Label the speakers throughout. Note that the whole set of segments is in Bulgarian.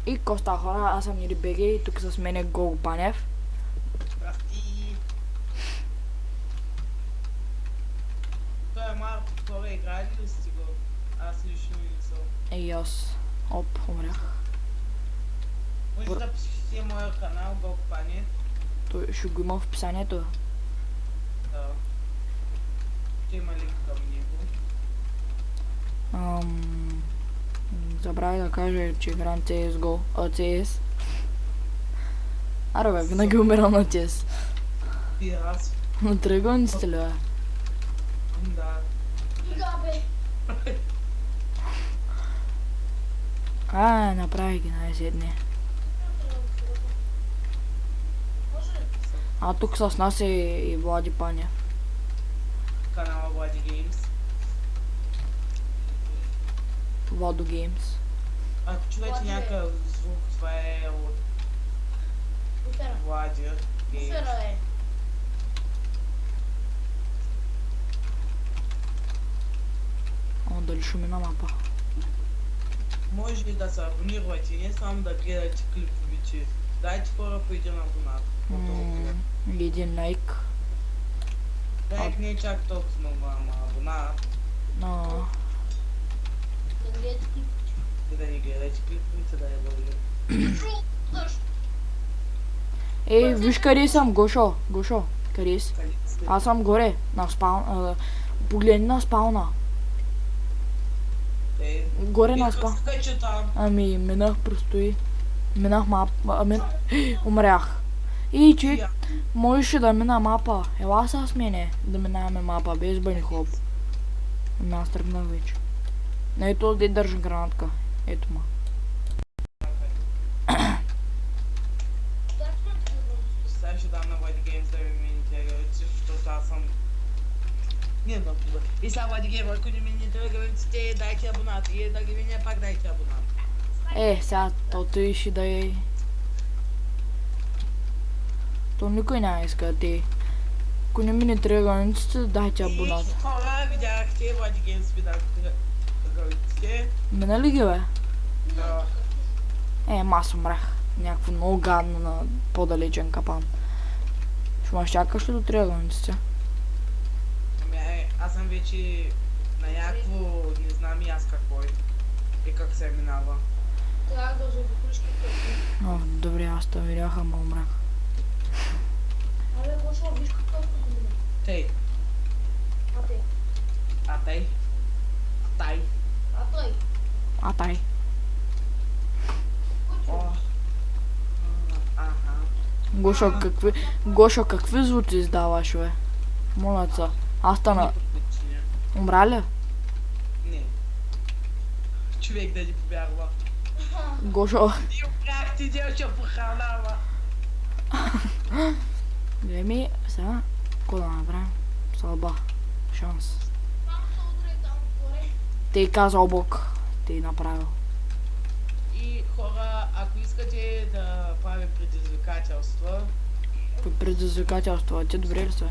Speaker 1: И Коста хора, аз съм Ири БГ и тук с мен е Гого Панев.
Speaker 2: Здрасти! Той е малко хора, играли ли сте го? Аз лично не съм.
Speaker 1: И аз. Оп, умрях.
Speaker 2: Може да посетите моя канал Гого Панев.
Speaker 1: Той ще го има в описанието.
Speaker 2: Да. Ще има линк към него.
Speaker 1: Забравя да кажа, че играм CSGO, CS. Аре бе, винаги умирам на CS.
Speaker 2: И аз.
Speaker 1: На триъгълниците ли бе?
Speaker 2: Да.
Speaker 1: Направи ги най-седни. А тук с нас е и Влади Панев.
Speaker 2: Канала Влади Геймс.
Speaker 1: Владо Геймс.
Speaker 2: Ако чувате някакъв звук, това е от Влади Геймс.
Speaker 1: Дали шуми на мапа?
Speaker 2: Може ли да се абонирате, не само да гледате клиповете. Дайте хора по един абонат.
Speaker 1: Един лайк.
Speaker 2: Лайк не е чак толкова много, ама абонат. И да ни гледате клиповете, да я благодаря.
Speaker 1: Ей, виж къде съм, Гошо. Гошо, къде си? Аз съм горе, на спауна. Погледни на спауна. Горе на спауна. Ами, минах престои. Минах мапа. Умрях. И че можеше да мина мапа. Ела са с мене да минаваме мапа, без бъни хлоп. Аз тръгнах вече. Ето де държа гранатка. Ето ма.
Speaker 2: Сега ще дам на Влади Геймс да ми мините, защото аз съм... Не много добър. И сега Влади Геймс, ако не мините границите, дайте абонат. И да ги мине, пак дайте абонат.
Speaker 1: Сега, той ще да е... То никой няма иска да те... Ако не мине границите, дайте абонат.
Speaker 2: И хора, видяхте, Влади Геймс видях границите.
Speaker 1: Мина ли ги бе?
Speaker 2: Да.
Speaker 1: Аз умрях. Някакво много гадно на по-далечен капан. Ще ме чакаш ли до триъгълниците?
Speaker 2: Аз съм вече на някакво, не знам и аз какво е. И как се минава.
Speaker 3: Трябва да заобиколиш какво.
Speaker 1: Добре, аз те видях, ама умрях.
Speaker 3: Абе, Гошо, виж какво е мина.
Speaker 2: Тей.
Speaker 3: А те.
Speaker 2: А тей. А тай.
Speaker 3: А той.
Speaker 1: Тай.
Speaker 2: О. Аха.
Speaker 1: Гошо, какви звуци издаваш, бе? Моля се. Аз стана... Умра ли?
Speaker 2: Не. Човек да ни повярва.
Speaker 1: Гошо...
Speaker 2: Ти умряхте, делче похранава.
Speaker 1: Гледай сега... Какво да направим? Салба. Шанс.
Speaker 3: Само се удрай там отгоре.
Speaker 1: Те казал Бог. Те направил.
Speaker 2: И хора, ако искате да правим предизвикателства,
Speaker 1: Предизвикателства. Ти добре ли са?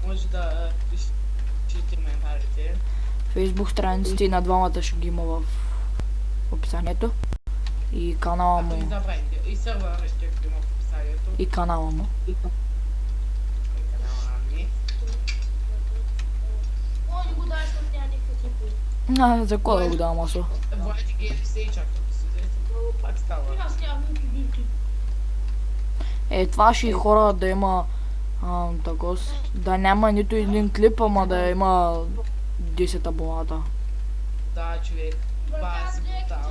Speaker 2: може да пишете коментарите.
Speaker 1: Фейсбук страниците и на двамата ще ги има в описанието. И канала
Speaker 2: Ако не
Speaker 1: му.
Speaker 2: забравяйте. И сервера ще го има в описанието.
Speaker 1: И канала му.
Speaker 2: И канала ми.
Speaker 3: О, не го даш, защото няма никакви типове.
Speaker 1: За кой да го давам асо?
Speaker 2: Влади Геймс се и чакам да се взете, но пак става.
Speaker 3: Аз нямам никакви.
Speaker 1: Това ще и хора да има такос. Да няма нито един клип, ама да има 10 абоната.
Speaker 2: Да, човек. Това си брутално.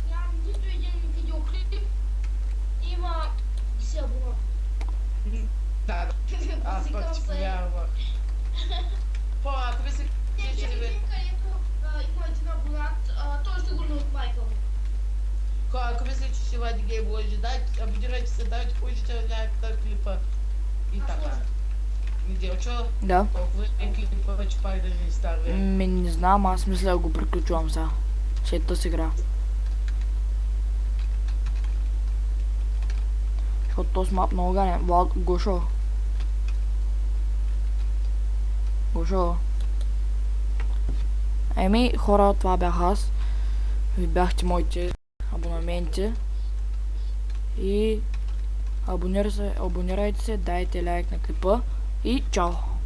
Speaker 3: Нямам нито един видеоклип. Има 10 абона.
Speaker 2: Да, аз пък ти повярвах. Хора, ако ви се
Speaker 3: Всеки
Speaker 2: кефите,
Speaker 3: един, където има един абонат, той ще го не от майка му.
Speaker 2: хора, ако мислите, че ще Влади Гейм лъжи, дайте, абонирайте се, дайте положителен лайк на клипа. И така. Неделчо,
Speaker 1: Да.
Speaker 2: колко е клипа вече пак да ни става?
Speaker 1: Не знам, аз мисля да го приключвам сега. След тази игра. Защото този мап много гаден. Гошо. Гошо. Хора, това бях аз. ви бяхте моите абонаменти. И абонирайте се, дайте лайк на клипа и чао!